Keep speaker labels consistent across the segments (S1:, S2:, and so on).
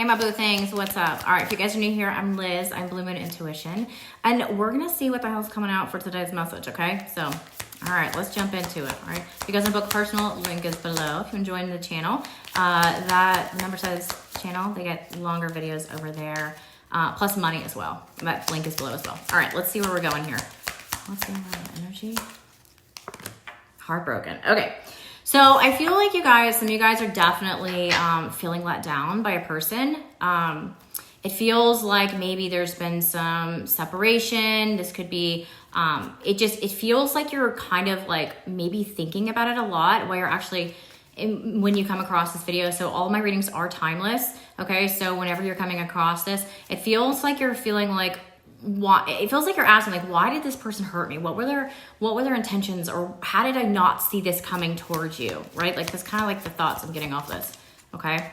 S1: my boo things, what's up? All right, if you guys are new here, I'm Liz, I'm Blue Moon Intuition, and we're gonna see what the hell's coming out for today's message, okay? So, all right, let's jump into it, all right? If you guys want to book personal, link is below. If you join the channel, that number says channel, they get longer videos over there, plus money as well. That link is below as well. All right, let's see where we're going here. What's going on with energy? Heartbroken, okay. So I feel like some of you guys are definitely feeling let down by a person. It feels like maybe there's been some separation. This could be, it feels like you're kind of like maybe thinking about it a lot while you're actually, when you come across this video. So all my readings are timeless. Okay. So whenever you're coming across this, it feels like you're feeling like, it feels like you're asking, like, why did this person hurt me? What were their intentions, or how did I not see this coming towards you? Right? Like, that's kind of like the thoughts I'm getting off this. Okay.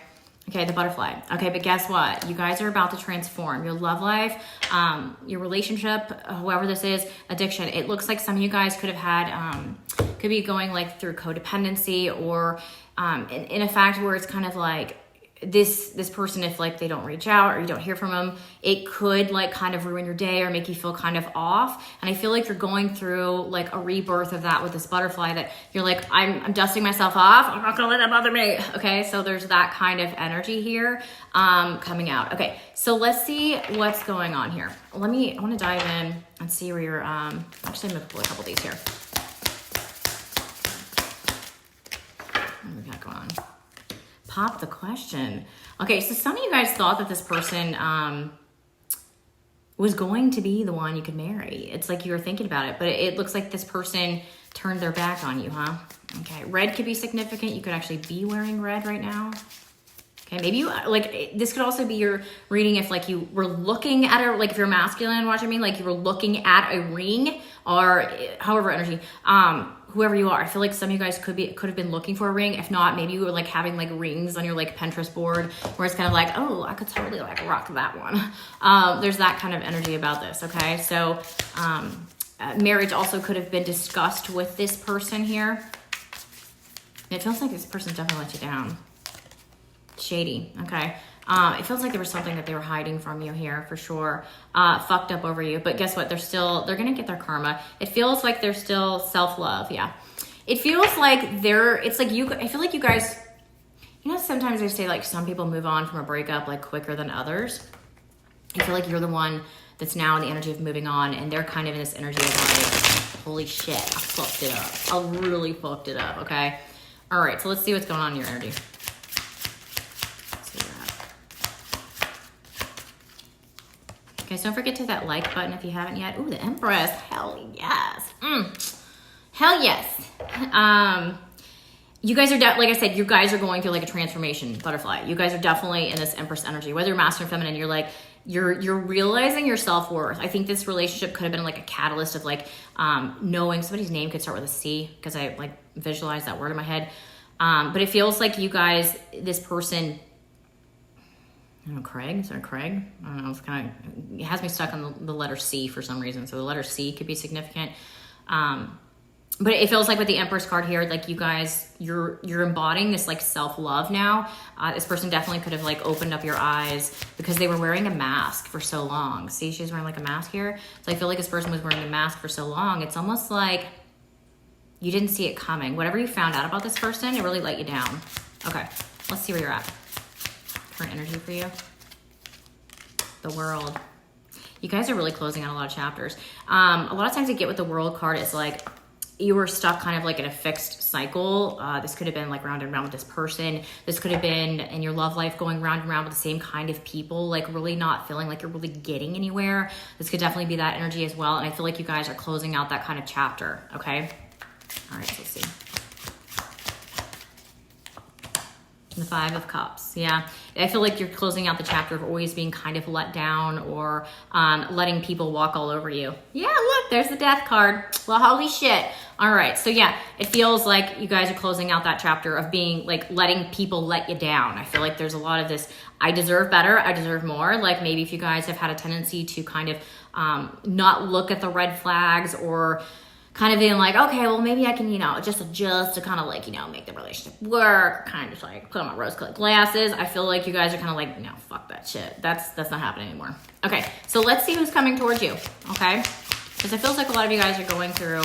S1: Okay. The butterfly. Okay. But guess what? You guys are about to transform your love life, your relationship, whoever this is, addiction. It looks like some of you guys could have had, could be going like through codependency, or, in a fact where it's kind of like, this person, if like they don't reach out or you don't hear from them, it could like kind of ruin your day or make you feel kind of off. And I feel like you're going through like a rebirth of that with this butterfly, that you're like, I'm dusting myself off. I'm not gonna let that bother me. Okay. So there's that kind of energy here, coming out. Okay. So let's see what's going on here. I want to dive in and see where you're, actually I'm gonna pull a couple of these here. What do we got going on? Pop the question. Okay, so some of you guys thought that this person was going to be the one you could marry. It's like you were thinking about it, but it looks like this person turned their back on you, huh? Okay, red could be significant. You could actually be wearing red right now. Okay, maybe you, like, this could also be your reading if, like, you were looking at like, if you're masculine, watch me, like, you were looking at a ring, or however energy, whoever you are. I feel like some of you guys could have been looking for a ring. If not, maybe you were like having like rings on your like Pinterest board, where it's kind of like, oh, I could totally like rock that one. There's that kind of energy about this. Okay. So, marriage also could have been discussed with this person here. It feels like this person definitely let you down. Shady. Okay. It feels like there was something that they were hiding from you here for sure. Fucked up over you, but guess what? They're going to get their karma. It feels like they're still self-love. Yeah. It feels like I feel like you guys, sometimes they say like some people move on from a breakup like quicker than others. I feel like you're the one that's now in the energy of moving on, and they're kind of in this energy of like, holy shit, I fucked it up. I really fucked it up. Okay. All right. So let's see what's going on in your energy. Okay, so don't forget to hit that like button if you haven't yet. Ooh, the Empress. Hell yes. Hell yes. You guys are, like I said, you guys are going through like a transformation, butterfly. You guys are definitely in this Empress energy. Whether you're masculine or feminine, you're like, you're realizing your self-worth. I think this relationship could have been like a catalyst of like knowing somebody's name could start with a C, because I like visualize that word in my head. But it feels like you guys, this person, I don't know, Craig? Is there Craig? I don't know. It's kind of, it has me stuck on the letter C for some reason. So the letter C could be significant. But it feels like with the Empress card here, like you guys, you're embodying this like self-love now. This person definitely could have like opened up your eyes, because they were wearing a mask for so long. See, she's wearing like a mask here. So I feel like this person was wearing a mask for so long. It's almost like you didn't see it coming. Whatever you found out about this person, it really let you down. Okay, let's see where you're at. Current energy for you. The World. You guys are really closing out a lot of chapters. A lot of times I get with the World card, it's like you were stuck kind of like in a fixed cycle. This could have been like round and round with this person. This could have been in your love life going round and round with the same kind of people, like really not feeling like you're really getting anywhere. This could definitely be that energy as well. And I feel like you guys are closing out that kind of chapter. Okay. All right, let's see. The Five of Cups. Yeah. I feel like you're closing out the chapter of always being kind of let down, or letting people walk all over you. Yeah, look, there's the Death card. Well, holy shit. All right. So yeah, it feels like you guys are closing out that chapter of being like letting people let you down. I feel like there's a lot of this, I deserve better, I deserve more. Like maybe if you guys have had a tendency to kind of not look at the red flags, or kind of being like, okay, well, maybe I can, you know, just adjust to kind of like, you know, make the relationship work, kind of just like put on my rose-colored glasses. I feel like you guys are kind of like, no, fuck that shit. That's not happening anymore. Okay, so let's see who's coming towards you, okay? Because it feels like a lot of you guys are going through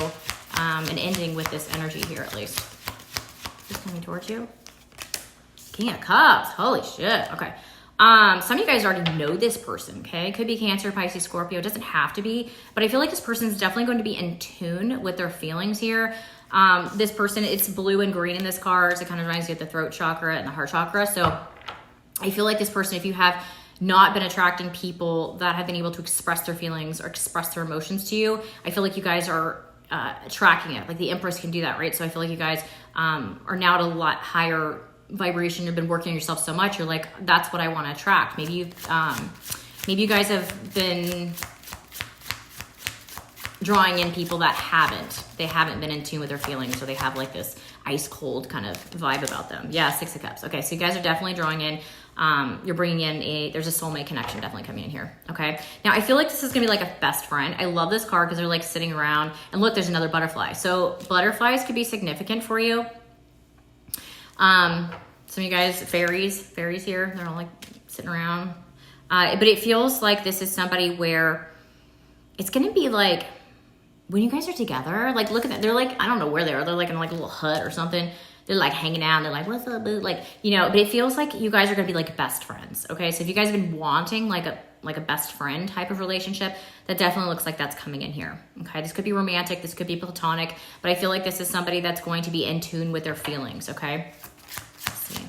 S1: an ending with this energy here, at least. Who's coming towards you? King of Cups. Holy shit. Okay. Some of you guys already know this person, okay? It could be Cancer, Pisces, Scorpio. It doesn't have to be, but I feel like this person is definitely going to be in tune with their feelings here. This person, it's blue and green in this card, so it kind of reminds you of the throat chakra and the heart chakra. So I feel like this person, if you have not been attracting people that have been able to express their feelings or express their emotions to you, I feel like you guys are tracking it. Like the Empress can do that, right? So I feel like you guys are now at a lot higher vibration. You've been working on yourself so much. You're like, that's what I want to attract. Maybe you guys have been drawing in people that they haven't been in tune with their feelings, so they have like this ice cold kind of vibe about them. Yeah, Six of Cups. Okay, so you guys are definitely drawing in. You're bringing in there's a soulmate connection definitely coming in here. Okay, now I feel like this is gonna be like a best friend. I love this card because they're like sitting around, and look, there's another butterfly. So butterflies could be significant for you. Some of you guys, fairies here, they're all like sitting around. But it feels like this is somebody where it's gonna be like, when you guys are together, like look at that, they're like, I don't know where they are, they're like in like a little hut or something. They're like hanging out, they're like, what's up, boo? Like, you know, but it feels like you guys are gonna be like best friends, okay? So if you guys have been wanting like a best friend type of relationship, that definitely looks like that's coming in here, okay? This could be romantic, this could be platonic, but I feel like this is somebody that's going to be in tune with their feelings, okay? Let's see.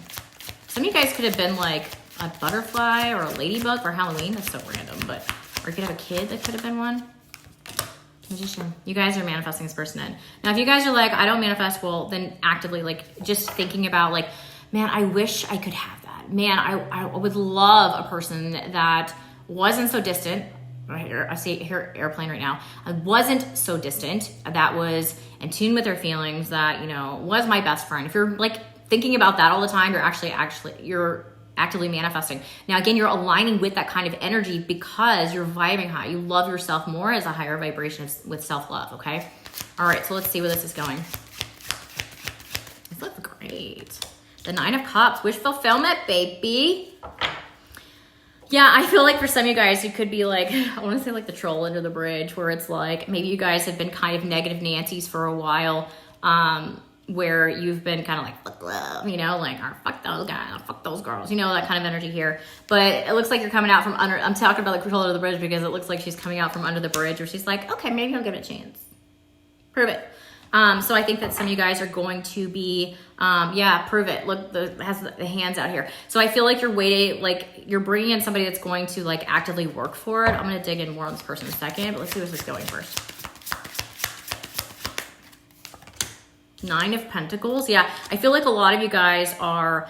S1: Some of you guys could have been like a butterfly or a ladybug for Halloween. That's so random, but, or you could have a kid that could have been one. Magician. You guys are manifesting this person in. Now, if you guys are like, I don't manifest, well, then actively, like, just thinking about, like, man, I wish I could have that. Man, I would love a person that wasn't so distant. Right here, I see here airplane right now. I wasn't so distant. That was in tune with their feelings. That, you know, was my best friend. If you're like thinking about that all the time, you're actively manifesting. Now, again, you're aligning with that kind of energy because you're vibing high. You love yourself more as a higher vibration with self-love, okay? All right, so let's see where this is going. This looks great. The Nine of Cups, wish fulfillment, baby. Yeah, I feel like for some of you guys, you could be like, I want to say like the troll under the bridge, where it's like, maybe you guys have been kind of negative Nancy's for a while, where you've been kind of like, fuck love, you know, like, or fuck those guys, or fuck those girls, you know, that kind of energy here. But it looks like you're coming out from under, I'm talking about the control under the bridge because it looks like she's coming out from under the bridge, where she's like, okay, maybe I'll give it a chance. Prove it. So I think that some of you guys are going to be, yeah, prove it. Look, has the hands out here. So I feel like you're waiting, like you're bringing in somebody that's going to like actively work for it. I'm going to dig in more on this person in a second, but let's see where this is going first. Nine of Pentacles. Yeah, I feel like a lot of you guys are,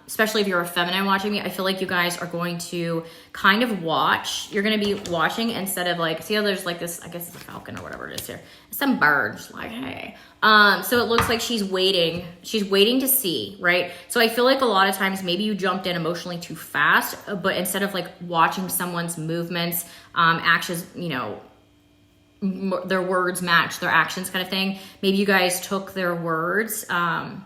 S1: especially if you're a feminine watching me, I feel like you guys are going to kind of watch. You're going to be watching instead of like, see how there's like this, I guess it's a falcon or whatever it is here. Some birds like, hey. So it looks like she's waiting to see, right? So I feel like a lot of times maybe you jumped in emotionally too fast, but instead of like watching someone's movements, actions, you know, their words match their actions kind of thing. Maybe you guys took their words to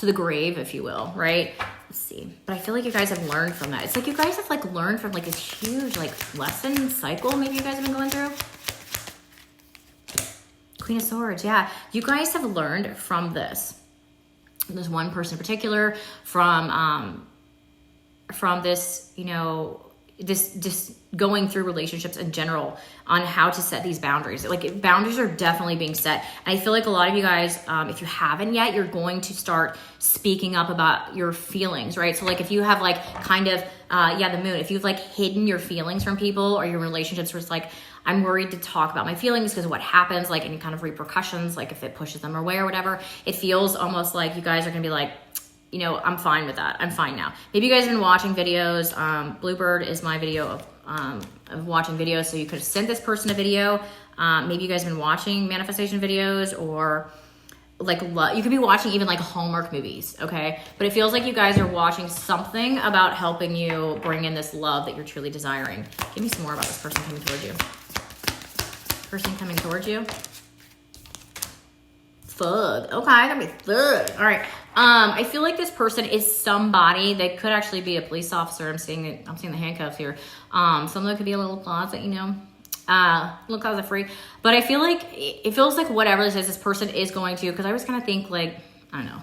S1: the grave, if you will, right? Let's see. But I feel like you guys have learned from that. It's like you guys have like learned from like this huge like lesson cycle maybe you guys have been going through. Queen of Swords, yeah. You guys have learned from this. There's one person in particular from this, you know, this going through relationships in general on how to set these boundaries. Like boundaries are definitely being set. And I feel like a lot of you guys, if you haven't yet, you're going to start speaking up about your feelings, right? So like if you have like kind of, the moon, if you've like hidden your feelings from people or your relationships where it's like, I'm worried to talk about my feelings because of what happens, like any kind of repercussions, like if it pushes them away or whatever, it feels almost like you guys are gonna be like, you know, I'm fine with that. I'm fine now. Maybe you guys have been watching videos. Bluebird is my video of watching videos. So you could have sent this person a video. Maybe you guys have been watching manifestation videos or like, you could be watching even like Hallmark movies, okay? But it feels like you guys are watching something about helping you bring in this love that you're truly desiring. Give me some more about this person coming towards you. Person coming towards you. Thug. Okay, gonna be thug. All right. I feel like this person is somebody. They could actually be a police officer. I'm seeing the handcuffs here. Some of it could be a little closet, you know, little closet free. But I feel like it feels like whatever this is, this person is going to. Because I was kind of think like, I don't know.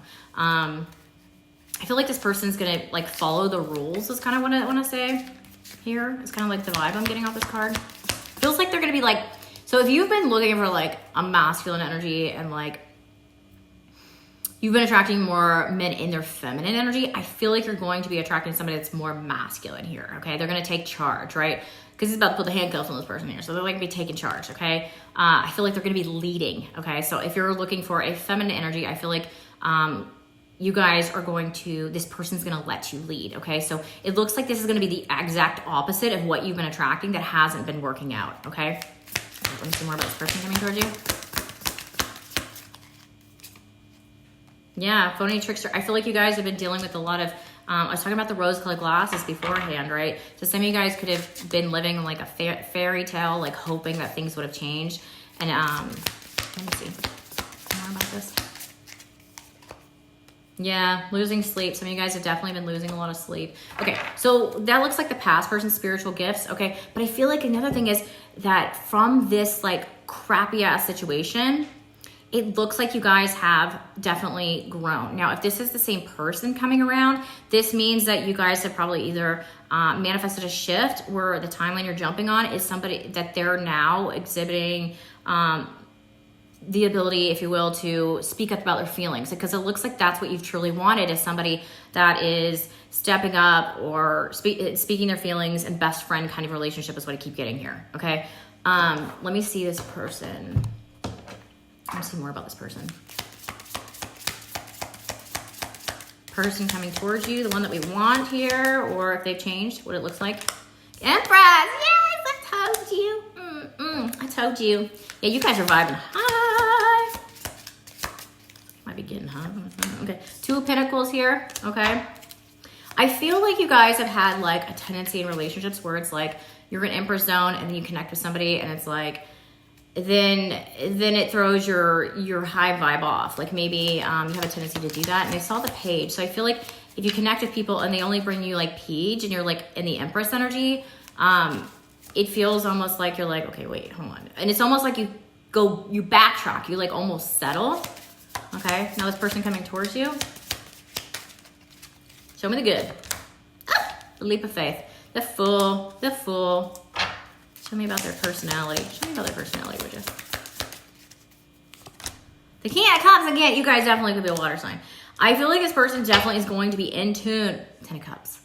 S1: I feel like this person's gonna like follow the rules. Is kind of what I want to say here. It's kind of like the vibe I'm getting off this card. Feels like they're gonna be like. So if you've been looking for like a masculine energy and like you've been attracting more men in their feminine energy, I feel like you're going to be attracting somebody that's more masculine here, okay? They're going to take charge, right? Because he's about to put the handcuffs on this person here. So they're like going to be taking charge, okay? I feel like they're going to be leading, okay? So if you're looking for a feminine energy, I feel like you guys are going to, this person's going to let you lead, okay? So it looks like this is going to be the exact opposite of what you've been attracting that hasn't been working out, okay? Let me see more about this person coming towards you. Yeah, phony trickster. I feel like you guys have been dealing with a lot of, I was talking about the rose-colored glasses beforehand, right? So some of you guys could have been living in like a fairy tale, like hoping that things would have changed. And let me see more about this. Yeah, losing sleep. Some of you guys have definitely been losing a lot of sleep. Okay, so that looks like the past person's spiritual gifts, okay? But I feel like another thing is that from this like crappy ass situation, it looks like you guys have definitely grown. Now, if this is the same person coming around, this means that you guys have probably either manifested a shift where the timeline you're jumping on is somebody that they're now exhibiting the ability, if you will, to speak up about their feelings, because it looks like that's what you've truly wanted, is somebody that is stepping up or speaking their feelings, and best friend kind of relationship is what I keep getting here, okay? Let me see this person. Let me see more about this person. Person coming towards you, the one that we want here, or if they've changed, what it looks like. Empress, yes, I told you. I told you. Yeah, you guys are vibing high. Might be getting high. Okay, Two of Pentacles here, okay? I feel like you guys have had like a tendency in relationships where it's like you're in Empress zone and then you connect with somebody and it's like, then it throws your high vibe off. Like maybe you have a tendency to do that. And I saw the Page. So I feel like if you connect with people and they only bring you like Page and you're like in the Empress energy, it feels almost like you're like, okay, wait, hold on. And it's almost like you backtrack. You like almost settle. Okay, now this person coming towards you. Show me the good. The leap of faith. The Fool. Tell me about their personality. Show me about their personality, would you? The King of Cups, again, you guys definitely could be a water sign. I feel like this person definitely is going to be in tune. 10 of Cups.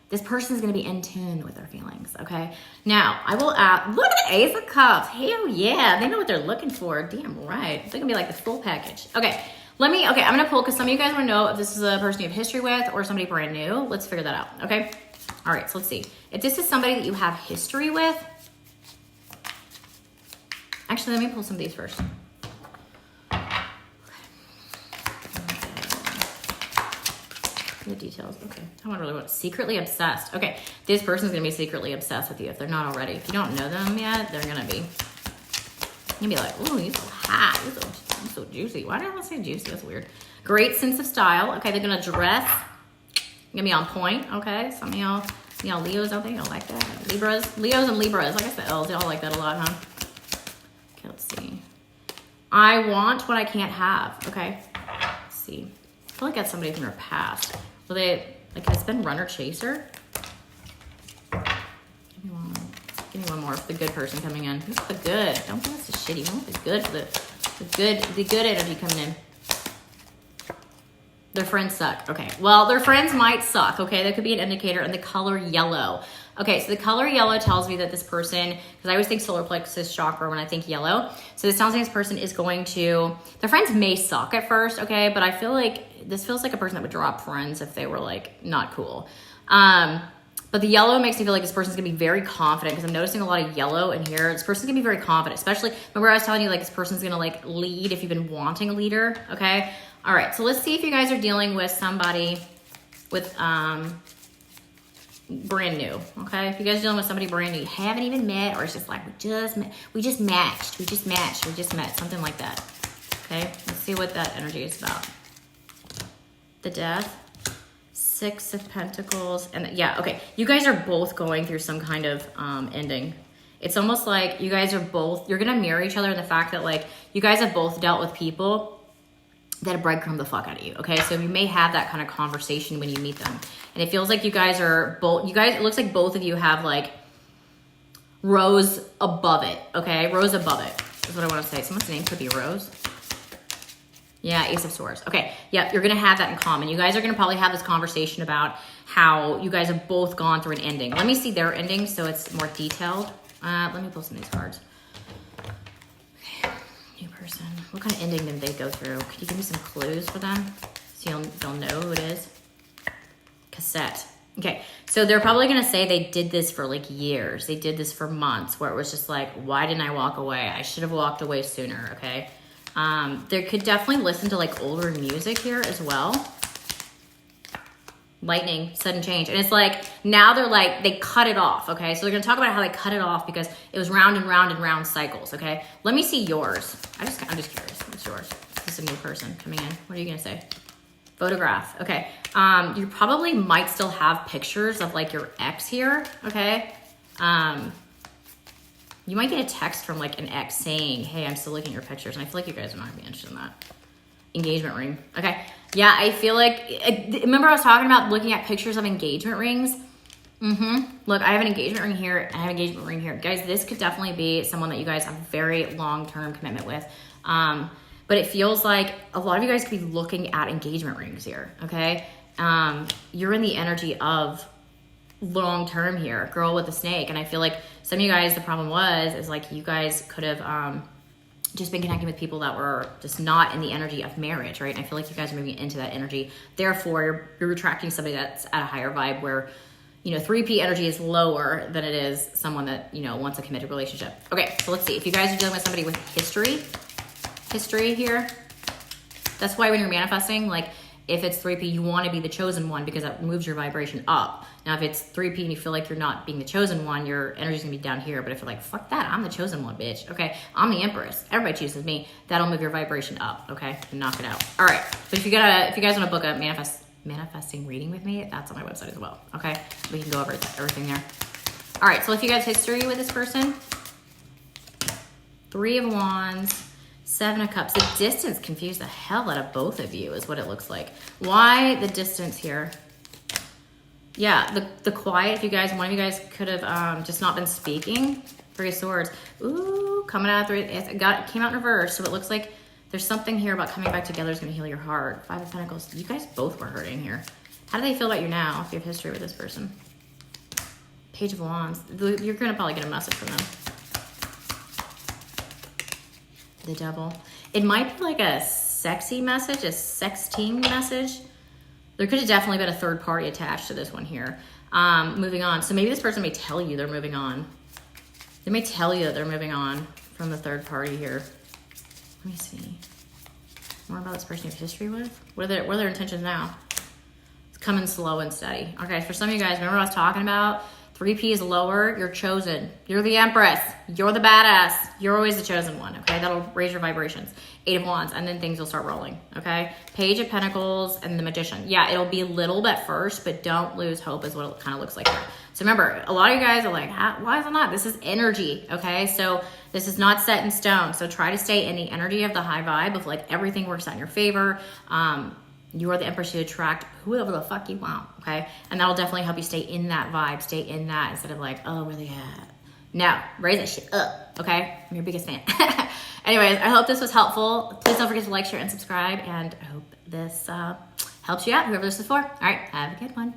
S1: This person is going to be in tune with their feelings, okay? Now, I will add, look at the Ace of Cups. Hell yeah, they know what they're looking for. Damn right. They're going to be like the full package. Okay, I'm going to pull, because some of you guys want to know if this is a person you have history with or somebody brand new. Let's figure that out, okay? All right, so let's see. If this is somebody that you have history with, actually, let me pull some of these first. The details. Okay. I want to really want secretly obsessed. Okay. This person's going to be secretly obsessed with you if they're not already. If you don't know them yet, they're going to be. You'll be like, ooh, you're so hot. You're so juicy. Why did I say juicy? That's weird. Great sense of style. Okay. They're going to dress. Going to be on point. Okay. Some of y'all Leos out there, y'all like that. Leos and Libras. I guess the L's, y'all like that a lot, huh? Okay. Let's see. I want what I can't have. Okay. Let's see. I feel like that's somebody from their past. Will they, like, has it been runner chaser? Give me one more for the good person coming in. Who's the good? Don't give us the shitty. We want the good for the good energy coming in. Their friends suck. Okay. Well, their friends might suck. Okay. That could be an indicator. And the color yellow. Okay. So the color yellow tells me that this person, because I always think solar plexus chakra when I think yellow. So this tells me this person is going to, their friends may suck at first. Okay. But I feel like this feels like a person that would drop friends if they were like not cool. But the yellow makes me feel like this person's gonna be very confident, because I'm noticing a lot of yellow in here. This person's gonna be very confident, especially, remember I was telling you like this person's gonna like lead if you've been wanting a leader, okay? All right, so let's see if you guys are dealing with somebody with brand new, okay? If you guys are dealing with somebody brand new, you haven't even met, or it's just like we just matched, something like that. Okay, let's see what that energy is about. The Death, Six of Pentacles, and yeah, okay. You guys are both going through some kind of ending. It's almost like you guys are both, you're gonna mirror each other in the fact that like you guys have both dealt with people that have breadcrumbed the fuck out of you, okay? So you may have that kind of conversation when you meet them. And it feels like you guys are both, it looks like both of you have like Rose above it, okay? Rose above it is what I want to say. Someone's name could be Rose. Yeah, Ace of Swords. Okay, yep, you're going to have that in common. You guys are going to probably have this conversation about how you guys have both gone through an ending. Let me see their ending so it's more detailed. Let me pull some of these cards. Okay, new person. What kind of ending did they go through? Could you give me some clues for them so they'll know who it is? Cassette. Okay, so they're probably going to say they did this for like years. They did this for months where it was just like, why didn't I walk away? I should have walked away sooner, okay? They could definitely listen to like older music here as well. Lightning, sudden change. And it's like, now they're like, they cut it off, okay? So they're gonna talk about how they cut it off because it was round and round and round cycles, okay? Let me see yours. I'm just curious, what's yours? This is a new person coming in. What are you gonna say? Photograph, okay. You probably might still have pictures of like your ex here, okay? You might get a text from like an ex saying, hey, I'm still looking at your pictures. And I feel like you guys are not gonna be interested in that. Engagement ring, okay. Yeah, I feel like, remember I was talking about looking at pictures of engagement rings? Look, I have an engagement ring here. I have an engagement ring here. Guys, this could definitely be someone that you guys have a very long-term commitment with. But it feels like a lot of you guys could be looking at engagement rings here, okay? You're in the energy of long-term here, girl with a snake. And I feel like some of you guys, the problem is like you guys could have just been connecting with people that were just not in the energy of marriage, right? And I feel like you guys are moving into that energy. Therefore, you're attracting somebody that's at a higher vibe where, you know, 3P energy is lower than it is someone that, you know, wants a committed relationship. Okay, so let's see. If you guys are dealing with somebody with history here, that's why when you're manifesting, like if it's 3P, you want to be the chosen one because that moves your vibration up. Now, if it's 3P and you feel like you're not being the chosen one, your energy's gonna be down here. But if you're like, fuck that, I'm the chosen one, bitch. Okay, I'm the Empress. Everybody chooses me. That'll move your vibration up. Okay, and knock it out. All right. But if you guys want to book a manifesting reading with me, that's on my website as well. Okay, we can go over everything there. All right. So if you guys history with this person, 3 of Wands. 7 of Cups. The distance confused the hell out of both of you is what it looks like. Why the distance here? Yeah, the quiet. If you guys, one of you guys could have just not been speaking. 3 of Swords. Ooh, coming out of 3. It came out in reverse, so it looks like there's something here about coming back together is going to heal your heart. 5 of Pentacles. You guys both were hurting here. How do they feel about you now if you have history with this person? Page of Wands. You're going to probably get a message from them. The Devil. It might be like a sexy message, a sexting message. There could have definitely been a third party attached to this one here. Moving on. So maybe this person may tell you they're moving on. They may tell you that they're moving on from the third party here. Let me see. More about this person you have history with. What are their intentions now? It's coming slow and steady. Okay, for some of you guys, remember what I was talking about? 3P is lower, you're chosen. You're the Empress. You're the badass. You're always the chosen one, okay? That'll raise your vibrations. 8 of Wands, and then things will start rolling, okay? Page of Pentacles and the Magician. Yeah, it'll be little at first, but don't lose hope is what it kind of looks like here. So remember, a lot of you guys are like, why is it not? This is energy, okay? So this is not set in stone. So try to stay in the energy of the high vibe of like everything works out in your favor. You are the Empress to attract whoever the fuck you want, okay? And that'll definitely help you stay in that vibe, stay in that instead of like, oh, where they at? No, raise that shit up, okay? I'm your biggest fan. Anyways, I hope this was helpful. Please don't forget to like, share, and subscribe. And I hope this helps you out, whoever this is for. All right, have a good one.